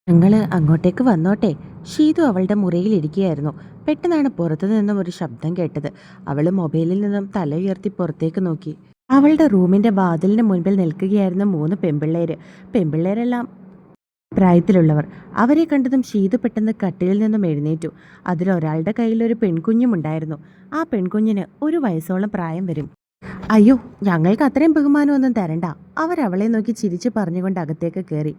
ഞങ്ങൾ അങ്ങോട്ടേക്ക് വന്നോട്ടെ. ഷീതു അവളുടെ മുറിയിലിരിക്കുകയായിരുന്നു. പെട്ടെന്നാണ് പുറത്തു നിന്നും ഒരു ശബ്ദം കേട്ടത്. അവൾ മൊബൈലിൽ നിന്നും തല ഉയർത്തി പുറത്തേക്ക് നോക്കി. അവളുടെ റൂമിന്റെ വാതിലിന് മുൻപിൽ നിൽക്കുകയായിരുന്ന 3 പെൺപിള്ളേര്. പെൺപിള്ളേരെല്ലാം പ്രായത്തിലുള്ളവർ. അവരെ കണ്ടതും ഷീതു പെട്ടെന്ന് കട്ടിലിൽ നിന്നും എഴുന്നേറ്റു. അതിലൊരാളുടെ കയ്യിൽ ഒരു പെൺകുഞ്ഞുമുണ്ടായിരുന്നു. ആ പെൺകുഞ്ഞിന് 1 വയസ്സോളം പ്രായം വരും. അയ്യോ, ഞങ്ങൾക്ക് അത്രയും ബഹുമാനമൊന്നും തരണ്ട, അവരവളെ നോക്കി ചിരിച്ചു പറഞ്ഞുകൊണ്ട് അകത്തേക്ക് കയറി.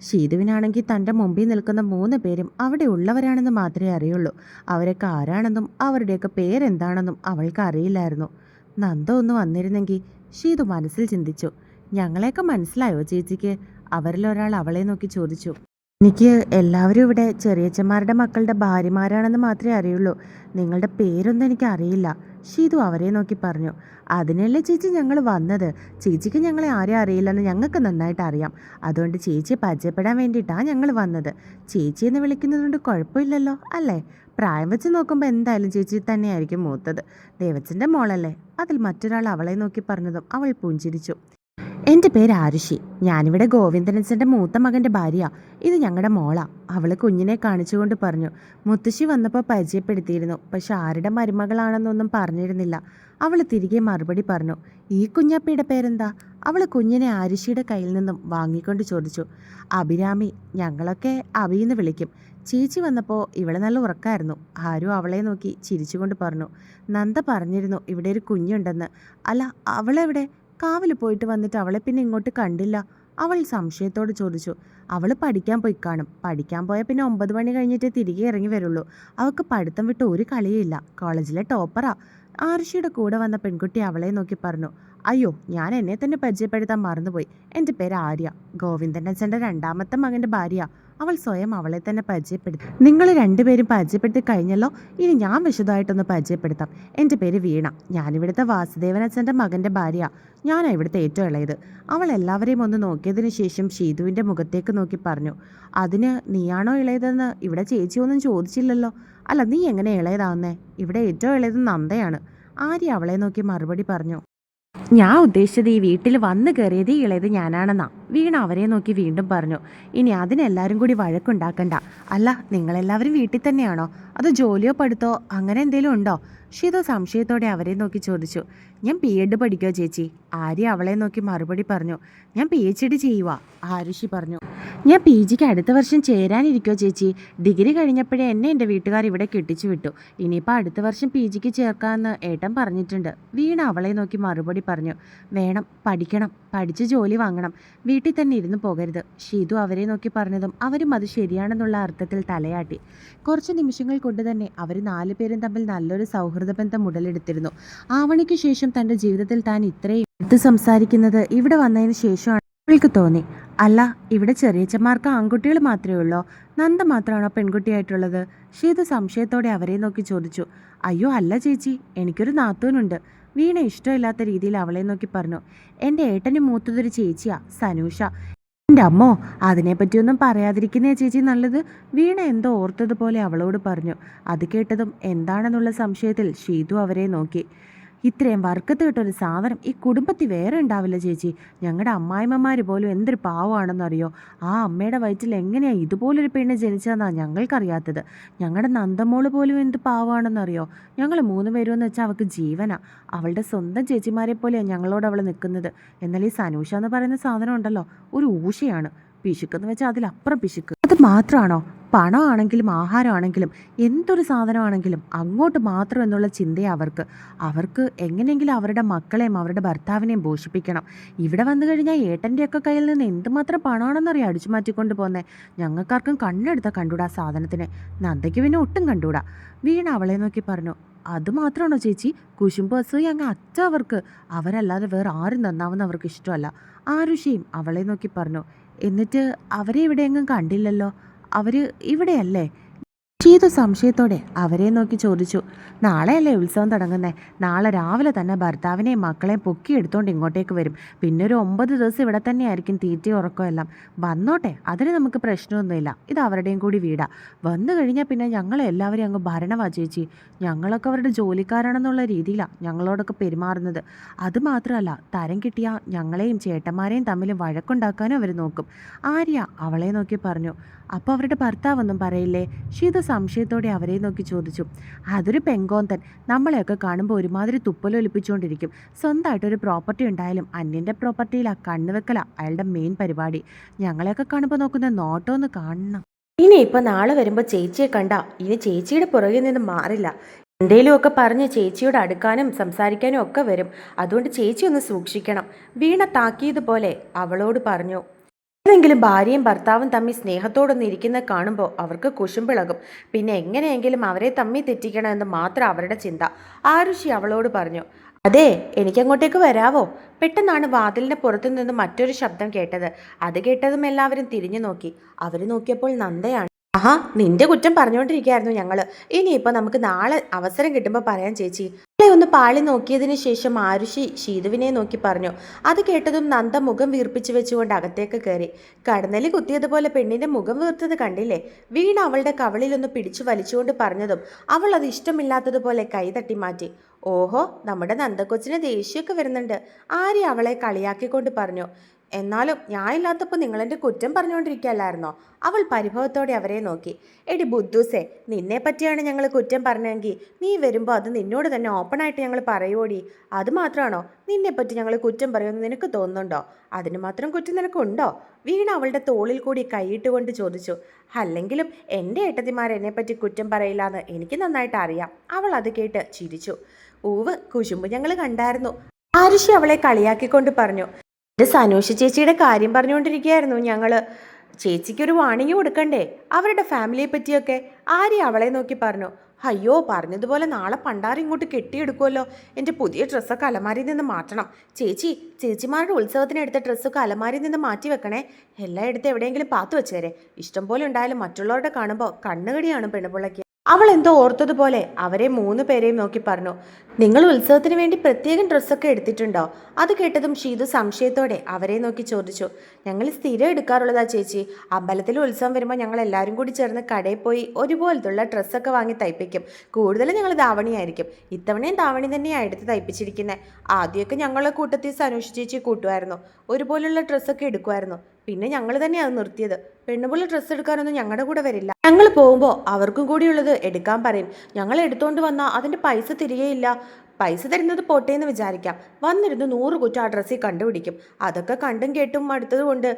ഷീതുവിനാണെങ്കിൽ തൻ്റെ മുമ്പിൽ നിൽക്കുന്ന 3 പേരും അവിടെ ഉള്ളവരാണെന്ന് മാത്രമേ അറിയുള്ളൂ. അവരൊക്കെ ആരാണെന്നും അവരുടെയൊക്കെ പേരെന്താണെന്നും അവൾക്ക് അറിയില്ലായിരുന്നു. നന്ദ ഒന്ന് വന്നിരുന്നെങ്കിൽ ഷീതു മനസ്സിൽ ചിന്തിച്ചു. ഞങ്ങളെയൊക്കെ മനസ്സിലായോ ചേച്ചിക്ക്? അവരിലൊരാൾ അവളെ നോക്കി ചോദിച്ചു. എനിക്ക് എല്ലാവരും ഇവിടെ ചെറിയച്ചന്മാരുടെ മക്കളുടെ ഭാര്യമാരാണെന്ന് മാത്രമേ അറിയുള്ളൂ. നിങ്ങളുടെ പേരൊന്നും എനിക്ക് അറിയില്ല, ഷീതു അവരെ നോക്കി പറഞ്ഞു. അതിനല്ലേ ചേച്ചി ഞങ്ങൾ വന്നത്. ചേച്ചിക്ക് ഞങ്ങളെ ആരും അറിയില്ലെന്ന് ഞങ്ങൾക്ക് നന്നായിട്ട് അറിയാം. അതുകൊണ്ട് ചേച്ചിയെ പരിചയപ്പെടാൻ വേണ്ടിയിട്ടാണ് ഞങ്ങൾ വന്നത്. ചേച്ചി എന്ന് വിളിക്കുന്നതുകൊണ്ട് കുഴപ്പമില്ലല്ലോ അല്ലേ? പ്രായം വെച്ച് നോക്കുമ്പോൾ എന്തായാലും ചേച്ചി തന്നെയായിരിക്കും മൂത്തത്. ദേവച്ചൻ്റെ മോളല്ലേ? അതിൽ മറ്റൊരാൾ അവളെ നോക്കി പറഞ്ഞതും അവൾ പുഞ്ചിരിച്ചു. എൻ്റെ പേര് ആരുഷി. ഞാനിവിടെ ഗോവിന്ദനച്ചൻ്റെ മൂത്ത മകൻ്റെ ഭാര്യ. ഇത് ഞങ്ങളുടെ മോളാ. അവൾ കുഞ്ഞിനെ കാണിച്ചുകൊണ്ട് പറഞ്ഞു. മുത്തശ്ശി വന്നപ്പോൾ പരിചയപ്പെടുത്തിയിരുന്നു, പക്ഷെ ആരുടെ മരുമകളാണെന്നൊന്നും പറഞ്ഞിരുന്നില്ല. അവൾ തിരികെ മറുപടി പറഞ്ഞു. ഈ കുഞ്ഞാപ്പിയുടെ പേരെന്താ? അവൾ കുഞ്ഞിനെ ആരുഷിയുടെ കയ്യിൽ നിന്നും വാങ്ങിക്കൊണ്ട് ചോദിച്ചു. അഭിരാമി. ഞങ്ങളൊക്കെ അഭിയെന്ന് വിളിക്കും. ചേച്ചി വന്നപ്പോൾ ഇവളെ നല്ല ഉറക്കായിരുന്നു. ആരും അവളെ നോക്കി ചിരിച്ചുകൊണ്ട് പറഞ്ഞു. നന്ദ പറഞ്ഞിരുന്നു ഇവിടെ ഒരു കുഞ്ഞുണ്ടെന്ന്. അല്ല, അവളെവിടെ? കാവിൽ പോയിട്ട് വന്നിട്ട് അവളെ പിന്നെ ഇങ്ങോട്ട് കണ്ടില്ല, അവൾ സംശയത്തോട് ചോദിച്ചു. അവൾ പഠിക്കാൻ പോയി കാണും. പഠിക്കാൻ പോയാൽ പിന്നെ 9 മണി കഴിഞ്ഞിട്ട് തിരികെ ഇറങ്ങി വരുള്ളൂ. അവൾക്ക് പഠിത്തം വിട്ട് ഒരു കളിയില്ല. കോളേജിലെ ടോപ്പറാ. ആർഷിയുടെ കൂടെ വന്ന പെൺകുട്ടി അവളെ നോക്കി പറഞ്ഞു. അയ്യോ, ഞാൻ എന്നെ തന്നെ പരിചയപ്പെടുത്താൻ മറന്നുപോയി. എൻ്റെ പേര് ആര്യ, ഗോവിന്ദൻ അച്ഛൻ്റെ 2ാമത്തെ മകൻ്റെ ഭാര്യ. അവൾ സ്വയം അവളെ തന്നെ പരിചയപ്പെടുത്തി. നിങ്ങൾ രണ്ടുപേരും പരിചയപ്പെടുത്തി കഴിഞ്ഞല്ലോ, ഇനി ഞാൻ വിശദമായിട്ടൊന്ന് പരിചയപ്പെടുത്താം. എൻ്റെ പേര് വീണ. ഞാനിവിടുത്തെ വാസുദേവൻ അച്ഛൻ്റെ മകൻ്റെ ഭാര്യ. ഞാനാണ് ഇവിടുത്തെ ഏറ്റവും ഇളയത്. അവൾ എല്ലാവരെയും ഒന്ന് നോക്കിയതിനു ശേഷം ഷീതുവിൻ്റെ മുഖത്തേക്ക് നോക്കി പറഞ്ഞു. അതിന് നീയാണോ ഇളയതെന്ന് ഇവിടെ ചേച്ചിയൊന്നും ചോദിച്ചില്ലല്ലോ. അല്ല, നീ എങ്ങനെ ഇളയതാവുന്നേ? ഇവിടെ ഏറ്റവും ഇളയത് നന്ദയാണ്. ആര്യ അവളെ നോക്കി മറുപടി പറഞ്ഞു. ഞാൻ ഉദ്ദേശിച്ചത് ഈ വീട്ടിൽ വന്നു കയറിയത് ഇളയത് ഞാനാണെന്നാ. വീണ അവരെ നോക്കി വീണ്ടും പറഞ്ഞു. ഇനി അതിനെല്ലാവരും കൂടി വഴക്കുണ്ടാക്കണ്ട. അല്ല, നിങ്ങളെല്ലാവരും വീട്ടിൽ തന്നെയാണോ? അതോ ജോലിയോ പഠിത്തോ അങ്ങനെ എന്തെങ്കിലും ഉണ്ടോ? ഷിത സംശയത്തോടെ അവരെ നോക്കി ചോദിച്ചു. ഞാൻ PhD പഠിക്കോ ചേച്ചി? ആര്യ അവളെ നോക്കി മറുപടി പറഞ്ഞു. ഞാൻ PhD ചെയ്യുക, ആരുഷി പറഞ്ഞു. ഞാൻ PGക്ക് അടുത്ത വർഷം ചേരാനിരിക്കോ ചേച്ചി? ഡിഗ്രി കഴിഞ്ഞപ്പോഴേ എന്നെ എൻ്റെ വീട്ടുകാർ ഇവിടെ കെട്ടിച്ചു വിട്ടു. ഇനിയിപ്പോൾ അടുത്ത വർഷം PGക്ക് ചേർക്കാമെന്ന് ഏട്ടൻ പറഞ്ഞിട്ടുണ്ട്. വീണ അവളെ നോക്കി മറുപടി പറഞ്ഞു. വേണം, പഠിക്കണം, പഠിച്ച് ജോലി വാങ്ങണം. വീട്ടിൽ തന്നെ ഇരുന്ന് പോകരുത്, ഷീതു അവരെ നോക്കി പറഞ്ഞതും അവരും അത് ശരിയാണെന്നുള്ള അർത്ഥത്തിൽ തലയാട്ടി. കുറച്ച് നിമിഷങ്ങൾ കൊണ്ട് തന്നെ അവർ 4 പേരും തമ്മിൽ നല്ലൊരു സൗഹൃദ ബന്ധം ഉടലെടുത്തിരുന്നു. ആവണിക്ക് ശേഷം തൻ്റെ ജീവിതത്തിൽ താൻ ഇത്രയും എടുത്ത് സംസാരിക്കുന്നത് ഇവിടെ വന്നതിന് ശേഷമാണ് അവൾക്ക് തോന്നി. അല്ല, ഇവിടെ ചെറിയച്ചന്മാർക്ക് ആൺകുട്ടികൾ മാത്രമേ ഉള്ളോ? നന്ദ മാത്രമാണോ പെൺകുട്ടിയായിട്ടുള്ളത്? ഷീതു സംശയത്തോടെ അവരെ നോക്കി ചോദിച്ചു. അയ്യോ അല്ല ചേച്ചി, എനിക്കൊരു നാത്തൂനുണ്ട്. വീണ ഇഷ്ടമില്ലാത്ത രീതിയിൽ അവളെ നോക്കി പറഞ്ഞു. എൻ്റെ ഏട്ടന് മൂത്തതൊരു ചേച്ചിയാ, സനൂഷ. എൻ്റെ അമ്മോ, അതിനെപ്പറ്റിയൊന്നും പറയാതിരിക്കുന്നേ ചേച്ചി നല്ലത്. വീണ എന്തോ ഓർത്തതുപോലെ അവളോട് പറഞ്ഞു. അത് കേട്ടതും എന്താണെന്നുള്ള സംശയത്തിൽ ഷീതു അവരെ നോക്കി. ഇത്രയും വർക്കത്ത് കിട്ടൊരു സാധനം ഈ കുടുംബത്തിൽ വേറെ ഉണ്ടാവില്ല ചേച്ചി. ഞങ്ങളുടെ അമ്മായിമ്മമാർ പോലും എന്തൊരു പാവമാണെന്നറിയോ? ആ അമ്മയുടെ വയറ്റിൽ എങ്ങനെയാണ് ഇതുപോലൊരു പെണ്ണ് ജനിച്ചതെന്നാണ് ഞങ്ങൾക്കറിയാത്തത്. ഞങ്ങളുടെ നന്ദമോള് പോലും എന്ത് പാവമാണെന്നറിയോ? ഞങ്ങൾ 3 പേരും എന്ന് വെച്ചാൽ അവൾക്ക് ജീവനാ. അവളുടെ സ്വന്തം ചേച്ചിമാരെ പോലെയാണ് ഞങ്ങളോട് അവൾ നിൽക്കുന്നത്. എന്നാൽ ഈ സനൂഷ എന്ന് പറയുന്ന സാധനം ഉണ്ടല്ലോ, ഒരു ഊഷയാണ്. പിശുക്കെന്ന് വെച്ചാൽ അതിലപ്പുറം പിശുക്ക്. അത് മാത്രമാണോ? പണമാണെങ്കിലും ആഹാരമാണെങ്കിലും എന്തൊരു സാധനമാണെങ്കിലും അങ്ങോട്ട് മാത്രം എന്നുള്ള ചിന്തയെ അവർക്ക് എങ്ങനെയെങ്കിലും അവരുടെ മക്കളെയും അവരുടെ ഭർത്താവിനെയും പോഷിപ്പിക്കണം. ഇവിടെ വന്നു കഴിഞ്ഞാൽ ഏട്ടൻ്റെയൊക്കെ കയ്യിൽ നിന്ന് എന്തുമാത്രം പണമാണെന്നറിയാം അടിച്ചു മാറ്റിക്കൊണ്ട് പോന്നേ. ഞങ്ങൾക്കാർക്കും കണ്ണെടുത്ത കണ്ടൂടാ സാധനത്തിനെ. നന്ദയ്ക്ക് പിന്നെ ഒട്ടും കണ്ടൂടാ. വീണ അവളെ നോക്കി പറഞ്ഞു. അതുമാത്രമാണോ ചേച്ചി? കുശുമ്പ് അസൂയ അങ്ങ് അച്ഛ അവർക്ക്. അവരല്ലാതെ വേറെ ആരും നന്നാവുന്ന അവർക്ക് ഇഷ്ടമല്ല, ആരുഷിയും അവളെ നോക്കി പറഞ്ഞു. എന്നിട്ട് അവരെ ഇവിടെയെങ്ങും കണ്ടില്ലല്ലോ. അവർ ഇവിടെയല്ലേ? ഷീതു സംശയത്തോടെ അവരെ നോക്കി ചോദിച്ചു. നാളെയല്ലേ ഉത്സവം തുടങ്ങുന്നേ? നാളെ രാവിലെ തന്നെ ഭർത്താവിനെയും മക്കളെയും പൊക്കിയെടുത്തോണ്ട് ഇങ്ങോട്ടേക്ക് വരും. പിന്നെ ഒരു 9 ദിവസം ഇവിടെ തന്നെയായിരിക്കും തീറ്റയും ഉറക്കവും എല്ലാം. വന്നോട്ടെ, അതിന് നമുക്ക് പ്രശ്നമൊന്നുമില്ല. ഇത് അവരുടെയും കൂടി വീടാ. വന്നു കഴിഞ്ഞാൽ പിന്നെ ഞങ്ങളെല്ലാവരും അങ്ങ് ഭരണവാ ചേച്ചി. ഞങ്ങളൊക്കെ അവരുടെ ജോലിക്കാരാണെന്നുള്ള രീതിയിലാണ് ഞങ്ങളോടൊക്കെ പെരുമാറുന്നത്. അതുമാത്രമല്ല, തരം കിട്ടിയാൽ ഞങ്ങളെയും ചേട്ടന്മാരെയും തമ്മിൽ വഴക്കുണ്ടാക്കാനും അവർ നോക്കും. ആര്യ അവളെ നോക്കി പറഞ്ഞു. അപ്പോൾ അവരുടെ ഭർത്താവൊന്നും പറയില്ലേ? ഷീതു സംശയത്തോടെ അവരെ നോക്കി ചോദിച്ചു. അതൊരു പെങ്കോന്തൻ. നമ്മളെയൊക്കെ കാണുമ്പോൾ ഒരുമാതിരി തുപ്പലൊലിപ്പിച്ചുകൊണ്ടിരിക്കും. സ്വന്തമായിട്ടൊരു പ്രോപ്പർട്ടി ഉണ്ടായാലും അന്യൻ്റെ പ്രോപ്പർട്ടിയിലാണ് കണ്ണുവെക്കല അയാളുടെ മെയിൻ പരിപാടി. ഞങ്ങളെയൊക്കെ കാണുമ്പോൾ നോക്കുന്ന നോട്ടമൊന്ന് കാണണം. ഇനിയിപ്പോൾ നാളെ വരുമ്പോൾ ചേച്ചിയെ കണ്ട ഇനി ചേച്ചിയുടെ പുറകിൽ നിന്ന് മാറില്ല. എന്തേലും ഒക്കെ പറഞ്ഞ് ചേച്ചിയോട് അടുക്കാനും സംസാരിക്കാനും ഒക്കെ വരും. അതുകൊണ്ട് ചേച്ചി ഒന്ന് സൂക്ഷിക്കണം. വീണ താക്കിയതുപോലെ അവളോട് പറഞ്ഞു. ഏതെങ്കിലും ഭാര്യയും ഭർത്താവും തമ്മിൽ സ്നേഹത്തോടൊന്ന് ഇരിക്കുന്നത് കാണുമ്പോൾ അവർക്ക് കുശുമ്പിളകും. പിന്നെ എങ്ങനെയെങ്കിലും അവരെ തമ്മിൽ തെറ്റിക്കണമെന്ന് മാത്രം അവരുടെ ചിന്ത. ആരുഷി അവളോട് പറഞ്ഞു. അതെ, എനിക്കങ്ങോട്ടേക്ക് വരാവോ? പെട്ടെന്നാണ് വാതിലിൻ്റെ പുറത്തു നിന്ന് മറ്റൊരു ശബ്ദം കേട്ടത്. അത് കേട്ടതും എല്ലാവരും തിരിഞ്ഞു നോക്കി. അവർ നോക്കിയപ്പോൾ നന്ദയാണ്. ആഹാ, നിന്റെ കുറ്റം പറഞ്ഞുകൊണ്ടിരിക്കുകയായിരുന്നു ഞങ്ങള്. ഇനിയിപ്പോൾ നമുക്ക് നാളെ അവസരം കിട്ടുമ്പോൾ പറയാം ചേച്ചി. അവളെ ഒന്ന് പാളി നോക്കിയതിന് ശേഷം ആരുഷി ഷീതുവിനെ നോക്കി പറഞ്ഞു. അത് കേട്ടതും നന്ദ മുഖം വീർപ്പിച്ചു വെച്ചുകൊണ്ട് അകത്തേക്ക് കയറി. കടന്നലി കുത്തിയതുപോലെ പെണ്ണിന്റെ മുഖം വീർത്തത് കണ്ടില്ലേ? വീണ അവളുടെ കവളിലൊന്ന് പിടിച്ചു വലിച്ചുകൊണ്ട് പറഞ്ഞതും അവൾ അത് ഇഷ്ടമില്ലാത്തതുപോലെ കൈ തട്ടി മാറ്റി. ഓഹോ, നമ്മുടെ നന്ദക്കൊച്ചിന് ദേഷ്യമൊക്കെ വരുന്നുണ്ട്. ആര്യ അവളെ കളിയാക്കിക്കൊണ്ട് പറഞ്ഞു. എന്നാലും ഞാൻ ഇല്ലാത്തപ്പോൾ നിങ്ങളെൻ്റെ കുറ്റം പറഞ്ഞുകൊണ്ടിരിക്കുകയല്ലായിരുന്നോ? അവൾ പരിഭവത്തോടെ അവരെ നോക്കി. എടി ബുദ്ധൂസേ, നിന്നെ പറ്റിയാണ് ഞങ്ങൾ കുറ്റം പറഞ്ഞെങ്കിൽ നീ വരുമ്പോൾ അത് നിന്നോട് തന്നെ ഓപ്പണായിട്ട് ഞങ്ങൾ പറയുവോടി. അത് മാത്രമാണോ നിന്നെപ്പറ്റി ഞങ്ങൾ കുറ്റം പറയുമെന്ന് നിനക്ക് തോന്നുന്നുണ്ടോ? അതിന് മാത്രം കുറ്റം നിനക്കുണ്ടോ? വീണ അവളുടെ തോളിൽ കൂടി കൈയിട്ടുകൊണ്ട് ചോദിച്ചു. അല്ലെങ്കിലും എൻ്റെ ഏട്ടത്തിമാർ എന്നെപ്പറ്റി കുറ്റം പറയില്ല എന്ന് എനിക്ക് നന്നായിട്ട് അറിയാം. അവൾ അത് കേട്ട് ചിരിച്ചു. ഊവ്, കുശുമ്പ് ഞങ്ങൾ കണ്ടായിരുന്നു. ആരുഷി അവളെ കളിയാക്കിക്കൊണ്ട് പറഞ്ഞു. ഇത് സനൂഷ് ചേച്ചിയുടെ കാര്യം പറഞ്ഞുകൊണ്ടിരിക്കുകയായിരുന്നു ഞങ്ങൾ. ചേച്ചിക്കൊരു വാണിംഗ് കൊടുക്കണ്ടേ അവരുടെ ഫാമിലിയെ പറ്റിയൊക്കെ? ആര്യ അവളെ നോക്കി പറഞ്ഞു. അയ്യോ, പറഞ്ഞതുപോലെ നാളെ പണ്ടാരം ഇങ്ങോട്ട് കെട്ടിയെടുക്കുമല്ലോ. എൻ്റെ പുതിയ ഡ്രസ്സൊക്കെ അലമാരിയിൽ നിന്ന് മാറ്റണം. ചേച്ചിമാരുടെ ഉത്സവത്തിന് എടുത്ത ഡ്രസ്സൊക്കെ അലമാരിയിൽ നിന്ന് മാറ്റി വെക്കണേ. എല്ലാം എടുത്ത് എവിടെയെങ്കിലും പാത്തു വെച്ചേരെ. ഇഷ്ടം പോലെ ഉണ്ടായാലും മറ്റുള്ളവരുടെ കാണുമ്പോൾ കണ്ണുകടിയാണ് പെണ്ണുപിള്ളയ്ക്ക്. അവൾ എന്തോ ഓർത്തതുപോലെ അവരെ 3 പേരെയും നോക്കി പറഞ്ഞു. നിങ്ങൾ ഉത്സവത്തിന് വേണ്ടി പ്രത്യേകം ഡ്രസ്സൊക്കെ എടുത്തിട്ടുണ്ടോ? അത് കേട്ടതും ഷീതു സംശയത്തോടെ അവരെ നോക്കി ചോദിച്ചു. ഞങ്ങൾ സ്ഥിരം എടുക്കാറുള്ളതാ ചേച്ചി. അമ്പലത്തിൽ ഉത്സവം വരുമ്പോൾ ഞങ്ങൾ എല്ലാവരും കൂടി ചേർന്ന് കടയിൽ പോയി ഒരുപോലത്തുള്ള ഡ്രസ്സൊക്കെ വാങ്ങി തയ്പ്പിക്കും. കൂടുതലും ഞങ്ങൾ ധാവണിയായിരിക്കും. ഇത്തവണയും ധാവണി തന്നെയാണ് എടുത്ത് തയ്പ്പിച്ചിരിക്കുന്നത്. ആദ്യമൊക്കെ ഞങ്ങളെ കൂട്ടത്തിൽ സനൂഷ് ചേച്ചി കൂട്ടുമായിരുന്നു. ഒരുപോലുള്ള ഡ്രസ്സൊക്കെ എടുക്കുമായിരുന്നു. പിന്നെ ഞങ്ങൾ തന്നെയാണ് നിർത്തിയത്. പെണ്ണുപിള്ള ഡ്രസ്സ് എടുക്കാനൊന്നും ഞങ്ങളുടെ കൂടെ വരില്ല. ഞങ്ങൾ പോകുമ്പോൾ അവർക്കും കൂടിയുള്ളത് എടുക്കാൻ പറയും. ഞങ്ങൾ എടുത്തുകൊണ്ട് വന്നാൽ അതിൻ്റെ പൈസ തിരികെയില്ല. പൈസ തരുന്നത് പോട്ടേന്ന് വിചാരിക്കാം. വന്നിരുന്ന് 100 കുറ്റം ആ ഡ്രസ്സിൽ കണ്ടുപിടിക്കും. അതൊക്കെ കണ്ടും കേട്ടും അടുത്തത് കൊണ്ട്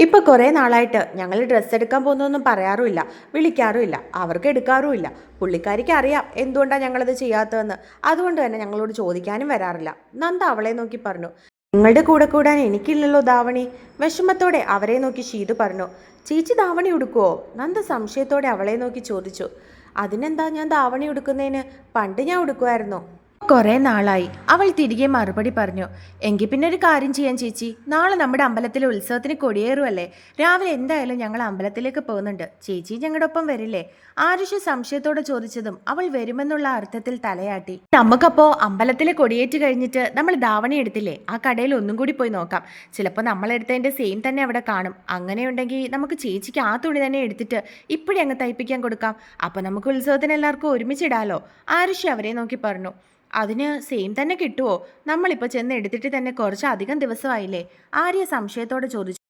ഇപ്പം കുറേ നാളായിട്ട് ഞങ്ങൾ ഡ്രസ്സ് എടുക്കാൻ പോകുന്നതൊന്നും പറയാറുമില്ല, വിളിക്കാറുമില്ല, അവർക്ക് എടുക്കാറുമില്ല. പുള്ളിക്കാരിക്ക് അറിയാം എന്തുകൊണ്ടാണ് ഞങ്ങളത് ചെയ്യാത്തതെന്ന്. അതുകൊണ്ട് തന്നെ ഞങ്ങളോട് ചോദിക്കാനും വരാറില്ല. നന്ദ അവളെ നോക്കി പറഞ്ഞു. നിങ്ങളുടെ കൂടെ കൂടാൻ എനിക്കില്ലല്ലോ ധാവണി. വിഷമത്തോടെ അവരെ നോക്കി ഷീതു പറഞ്ഞു. ചേച്ചി ധാവണി ഉടുക്കുവോ? നന്ദ സംശയത്തോടെ അവളെ നോക്കി ചോദിച്ചു. അതിനെന്താ, ഞാൻ ധാവണി ഉടുക്കുന്നതിന് പണ്ട് ഞാൻ ഉടുക്കുമായിരുന്നു. കുറേ നാളായി. അവൾ തിരികെ മറുപടി പറഞ്ഞു. എങ്കിൽ പിന്നെ ഒരു കാര്യം ചെയ്യാൻ ചേച്ചി. നാളെ നമ്മുടെ അമ്പലത്തിലെ ഉത്സവത്തിന് കൊടിയേറുമല്ലേ? രാവിലെ എന്തായാലും ഞങ്ങൾ അമ്പലത്തിലേക്ക് പോകുന്നുണ്ട്. ചേച്ചി ഞങ്ങളുടെ ഒപ്പം വരില്ലേ? ആരുഷി സംശയത്തോടെ ചോദിച്ചതും അവൾ വരുമെന്നുള്ള അർത്ഥത്തിൽ തലയാട്ടി. നമുക്കപ്പോൾ അമ്പലത്തിലെ കൊടിയേറ്റ് കഴിഞ്ഞിട്ട് നമ്മൾ ധാവണി എടുത്തില്ലേ, ആ കടയിൽ ഒന്നും കൂടി പോയി നോക്കാം. ചിലപ്പോൾ നമ്മളെടുത്തതിൻ്റെ സെയിം തന്നെ അവിടെ കാണും. അങ്ങനെയുണ്ടെങ്കിൽ നമുക്ക് ചേച്ചിക്ക് ആ തുണി തന്നെ എടുത്തിട്ട് ഇപ്പോഴേ അങ്ങ് തയ്പ്പിക്കാൻ കൊടുക്കാം. അപ്പോൾ നമുക്ക് ഉത്സവത്തിന് എല്ലാവർക്കും ഒരുമിച്ചിടാലോ. ആരുഷി അവരെ നോക്കി പറഞ്ഞു. അതിന് സെയിം തന്നെ കിട്ടുമോ? നമ്മളിപ്പോൾ ചെന്ന് എടുത്തിട്ട് തന്നെ കുറച്ചധികം ദിവസമായില്ലേ? ആര്യ സംശയത്തോടെ ചോദിച്ചു.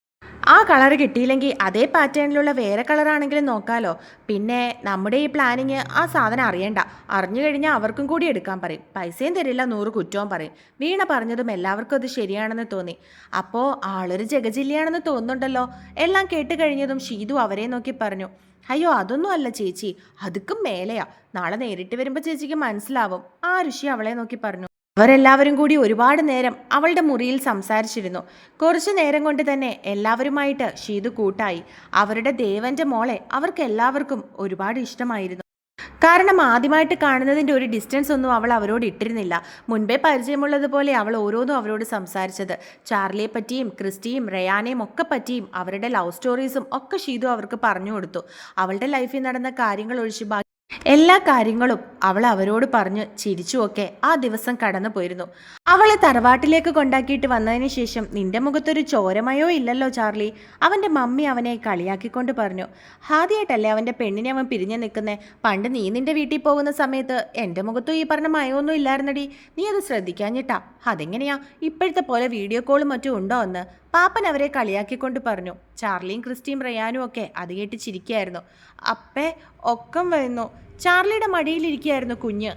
ആ കളർ കിട്ടിയില്ലെങ്കിൽ അതേ പാറ്റേണിലുള്ള വേറെ കളറാണെങ്കിലും നോക്കാലോ. പിന്നെ നമ്മുടെ ഈ പ്ലാനിങ് ആ സാധനം അറിയണ്ട. അറിഞ്ഞു കഴിഞ്ഞാൽ അവർക്കും കൂടി എടുക്കാൻ പറയും. പൈസയും തരില്ല, 100 കുറ്റവും പറയും. വീണ പറഞ്ഞതും എല്ലാവർക്കും അത് ശരിയാണെന്ന് തോന്നി. അപ്പോൾ ആളൊരു ജഗജില്ലിയാണെന്ന് തോന്നുന്നുണ്ടല്ലോ. എല്ലാം കേട്ട് കഴിഞ്ഞതും ഷീതു അവരെ നോക്കി പറഞ്ഞു. അയ്യോ, അതൊന്നും അല്ല ചേച്ചി, അതുക്കും മേലെയാ. നാളെ നേരിട്ട് വരുമ്പോൾ ചേച്ചിക്ക് മനസ്സിലാവും. ആരുഷി അവളെ നോക്കി പറഞ്ഞു. അവരെല്ലാവരും കൂടി ഒരുപാട് നേരം അവളുടെ മുറിയിൽ സംസാരിച്ചിരുന്നു. കുറച്ചു നേരം കൊണ്ട് തന്നെ എല്ലാവരുമായിട്ട് ഷീതു കൂട്ടായി. അവരുടെ ദേവന്റെ മോളെ അവർക്ക് എല്ലാവർക്കും ഒരുപാട് ഇഷ്ടമായിരുന്നു. കാരണം ആദ്യമായിട്ട് കാണുന്നതിൻ്റെ ഒരു ഡിസ്റ്റൻസ് ഒന്നും അവൾ അവരോട് ഇട്ടിരുന്നില്ല. മുൻപേ പരിചയമുള്ളതുപോലെ അവൾ ഓരോന്നും അവരോട് സംസാരിച്ചത്. ചാർലിയെ പറ്റിയും ക്രിസ്റ്റിയും റയാനെയും ഒക്കെ പറ്റിയും അവരുടെ ലവ് സ്റ്റോറീസും ഒക്കെ ഷീതു അവർക്ക് പറഞ്ഞു കൊടുത്തു. അവളുടെ ലൈഫിൽ നടന്ന കാര്യങ്ങൾ ഒഴിച്ച് എല്ലാ കാര്യങ്ങളും അവൾ അവരോട് പറഞ്ഞ് ചിരിച്ചുമൊക്കെ ആ ദിവസം കടന്നു പോയിരുന്നു. അവളെ തറവാട്ടിലേക്ക് കൊണ്ടാക്കിയിട്ട് വന്നതിന് ശേഷം നിന്റെ മുഖത്തൊരു ചോരമയോ ഇല്ലല്ലോ ചാർലി? അവൻ്റെ മമ്മി അവനെ കളിയാക്കിക്കൊണ്ട് പറഞ്ഞു. ആദ്യമായിട്ടല്ലേ അവൻ്റെ പെണ്ണിനെ അവൻ പിരിഞ്ഞു നിൽക്കുന്നേ. പണ്ട് നീ നിന്റെ വീട്ടിൽ പോകുന്ന സമയത്ത് എൻ്റെ മുഖത്തും ഈ പറഞ്ഞ മയമൊന്നും ഇല്ലായിരുന്നടി. നീ അത് ശ്രദ്ധിക്കാഞ്ഞിട്ടാ. അതെങ്ങനെയാ ഇപ്പോഴത്തെ പോലെ വീഡിയോ കോളും മറ്റും ഉണ്ടോ എന്ന് പാപ്പൻ അവരെ കളിയാക്കിക്കൊണ്ട് പറഞ്ഞു. ചാർലിയും ക്രിസ്റ്റിയും റയാനും ഒക്കെ അത് കേട്ട് ചിരിക്കുകയായിരുന്നു. അപ്പേ ഒക്കം വരുന്നു. ചാർലിയുടെ മടിയിലിരിക്കുകയായിരുന്നു കുഞ്ഞ്.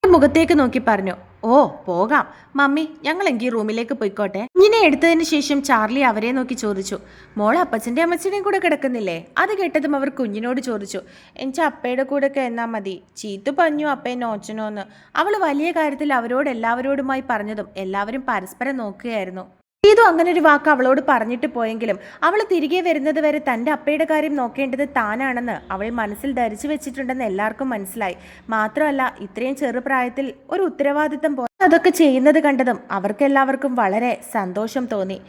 മുഖത്തേക്ക് നോക്കി പറഞ്ഞു, ഓ പോകാം മമ്മി, ഞങ്ങളെങ്കിൽ റൂമിലേക്ക് പോയിക്കോട്ടെ. കുഞ്ഞിനെ എടുത്തതിന് ശേഷം ചാർലി അവരെ നോക്കി ചോദിച്ചു, മോൾ അപ്പച്ചൻ്റെ അമ്മച്ചൻ്റെയും കൂടെ കിടക്കുന്നില്ലേ? അത് കേട്ടതും അവർ കുഞ്ഞിനോട് ചോദിച്ചു, എനിക്ക് അപ്പയുടെ കൂടെ ഒക്കെ എന്നാ മതി. ചീത്തു പറഞ്ഞു അപ്പേ നോച്ചനോന്ന്. അവൾ വലിയ കാര്യത്തിൽ അവരോട് എല്ലാവരോടുമായി പറഞ്ഞതും എല്ലാവരും പരസ്പരം നോക്കുകയായിരുന്നു. സീതു അങ്ങനൊരു വാക്ക് അവളോട് പറഞ്ഞിട്ട് പോയെങ്കിലും അവൾ തിരികെ വരുന്നത് വരെ തൻ്റെ അപ്പയുടെ കാര്യം നോക്കേണ്ടത് താനാണെന്ന് അവൾ മനസ്സിൽ ധരിച്ചു വെച്ചിട്ടുണ്ടെന്ന് എല്ലാവർക്കും മനസ്സിലായി. മാത്രമല്ല ഇത്രയും ചെറുപ്രായത്തിൽ ഒരു ഉത്തരവാദിത്തം പോലെ അതൊക്കെ ചെയ്യുന്നത് കണ്ടതും അവർക്കെല്ലാവർക്കും വളരെ സന്തോഷം തോന്നി.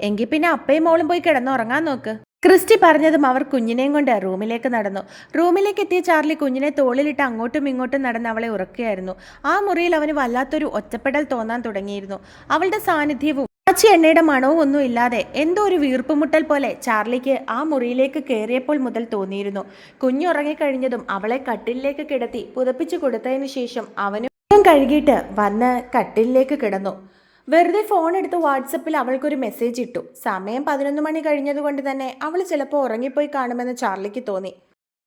എങ്കിൽ പിന്നെ അപ്പയും മോളും പോയി കിടന്നുറങ്ങാൻ നോക്ക്. ക്രിസ്റ്റി പറഞ്ഞതും അവർ കുഞ്ഞിനെയും കൊണ്ട് റൂമിലേക്ക് നടന്നു. റൂമിലേക്ക് എത്തിയ ചാർലി കുഞ്ഞിനെ തോളിലിട്ട് അങ്ങോട്ടും ഇങ്ങോട്ടും നടന്ന് അവളെ ഉറക്കുകയായിരുന്നു. ആ മുറിയിൽ അവന് വല്ലാത്തൊരു ഒറ്റപ്പെടൽ തോന്നാൻ തുടങ്ങിയിരുന്നു. അവളുടെ സാന്നിധ്യവും പച്ച എണ്ണയുടെ മണവും ഒന്നും ഇല്ലാതെ എന്തോ ഒരു വീർപ്പുമുട്ടൽ പോലെ ചാർലിക്ക് ആ മുറിയിലേക്ക് കയറിയപ്പോൾ മുതൽ തോന്നിയിരുന്നു. കുഞ്ഞുറങ്ങിക്കഴിഞ്ഞതും അവളെ കട്ടിലിലേക്ക് കിടത്തി പുതപ്പിച്ചു കൊടുത്തതിന് ശേഷം അവനും കഴുകിയിട്ട് വന്ന് കട്ടിലിലേക്ക് കിടന്നു. വെറുതെ ഫോൺ എടുത്ത് വാട്സപ്പിൽ അവൾക്കൊരു മെസ്സേജ് ഇട്ടു. സമയം 11 മണി കഴിഞ്ഞതുകൊണ്ട് തന്നെ അവൾ ചിലപ്പോൾ ഉറങ്ങിപ്പോയി കാണുമെന്ന് ചാർലിക്ക് തോന്നി.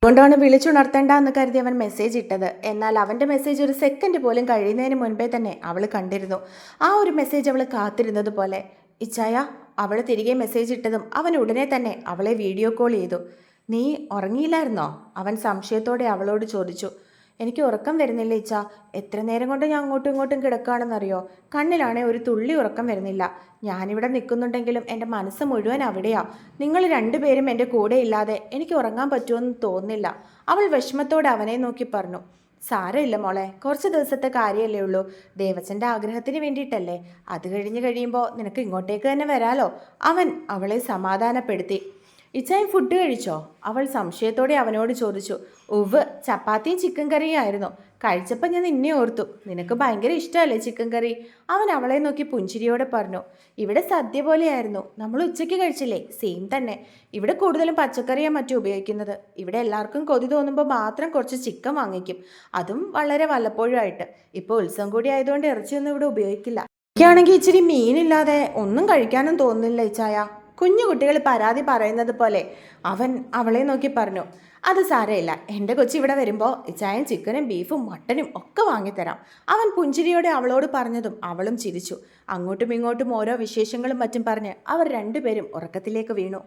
അതുകൊണ്ടാണ് വിളിച്ചുണർത്തേണ്ട എന്ന് കരുതി അവൻ മെസ്സേജ് ഇട്ടത്. എന്നാൽ അവൻ്റെ മെസ്സേജ് ഒരു സെക്കൻഡ് പോലും കഴിയുന്നതിന് മുൻപേ തന്നെ അവൾ കണ്ടിരുന്നു. ആ ഒരു മെസ്സേജ് അവൾ കാത്തിരുന്നത് പോലെ. ഇച്ചായ, അവൾ തിരികെ മെസ്സേജ് ഇട്ടതും അവൻ ഉടനെ തന്നെ അവളെ വീഡിയോ കോൾ ചെയ്തു. നീ ഉറങ്ങിയില്ലായിരുന്നോ? അവൻ സംശയത്തോടെ അവളോട് ചോദിച്ചു. എനിക്ക് ഉറക്കം വരുന്നില്ല ഇച്ച. എത്ര നേരം കൊണ്ട് ഞാൻ അങ്ങോട്ടും ഇങ്ങോട്ടും കിടക്കുകയാണെന്നറിയോ? കണ്ണിലാണെ ഒരു തുള്ളി ഉറക്കം വരുന്നില്ല. ഞാനിവിടെ നിൽക്കുന്നുണ്ടെങ്കിലും എൻ്റെ മനസ്സ് മുഴുവൻ അവിടെയാ. നിങ്ങൾ രണ്ടുപേരും എൻ്റെ കൂടെ ഇല്ലാതെ എനിക്ക് ഉറങ്ങാൻ പറ്റുമെന്ന് തോന്നുന്നില്ല. അവൾ വിഷമത്തോടെ അവനെ നോക്കി പറഞ്ഞു. സാരമില്ല മോളെ, കുറച്ച് ദിവസത്തെ കാര്യമല്ലേ ഉള്ളൂ. ദേവച്ചൻ്റെ ആഗ്രഹത്തിന് വേണ്ടിയിട്ടല്ലേ. അത് കഴിയുമ്പോൾ നിനക്ക് ഇങ്ങോട്ടേക്ക് തന്നെ വരാലോ. അവൻ അവളെ സമാധാനപ്പെടുത്തി. ഇച്ചായൻ ഫുഡ് കഴിച്ചോ? അവൾ സംശയത്തോടെ അവനോട് ചോദിച്ചു. ഉവ്, ചപ്പാത്തിയും ചിക്കൻ കറിയും ആയിരുന്നു. കഴിച്ചപ്പോൾ ഞാൻ നിന്നെ ഓർത്തു. നിനക്ക് ഭയങ്കര ഇഷ്ടമല്ലേ ചിക്കൻ കറി? അവൻ അവളെ നോക്കി പുഞ്ചിരിയോടെ പറഞ്ഞു. ഇവിടെ സദ്യ പോലെയായിരുന്നു. നമ്മൾ ഉച്ചയ്ക്ക് കഴിച്ചില്ലേ? സെയിം തന്നെ. ഇവിടെ കൂടുതലും പച്ചക്കറിയാണ് മറ്റും ഉപയോഗിക്കുന്നത്. ഇവിടെ എല്ലാവർക്കും കൊതി തോന്നുമ്പോൾ മാത്രം കുറച്ച് ചിക്കൻ വാങ്ങിക്കും. അതും വളരെ വല്ലപ്പോഴും ആയിട്ട്. ഇപ്പോൾ ഉത്സവം കൂടി ആയതുകൊണ്ട് ഇറച്ചിയൊന്നും ഇവിടെ ഉപയോഗിക്കില്ല. എനിക്കാണെങ്കിൽ ഇച്ചിരി മീനില്ലാതെ ഒന്നും കഴിക്കാനും തോന്നുന്നില്ല ഇച്ചായ. കുഞ്ഞു കുട്ടികൾ പരാതി പറയുന്നത് പോലെ അവൻ അവളെ നോക്കി പറഞ്ഞു. അത് സാരമില്ല, എൻ്റെ കൊച്ചി ഇവിടെ വരുമ്പോൾ ഇച്ചായൻ ചിക്കനും ബീഫും മട്ടനും ഒക്കെ വാങ്ങിത്തരാം. അവൻ പുഞ്ചിരിയോടെ അവളോട് പറഞ്ഞതും അവളും ചിരിച്ചു. അങ്ങോട്ടും ഇങ്ങോട്ടും ഓരോ വിശേഷങ്ങളും മറ്റും പറഞ്ഞ് അവർ രണ്ടുപേരും ഉറക്കത്തിലേക്ക് വീണു.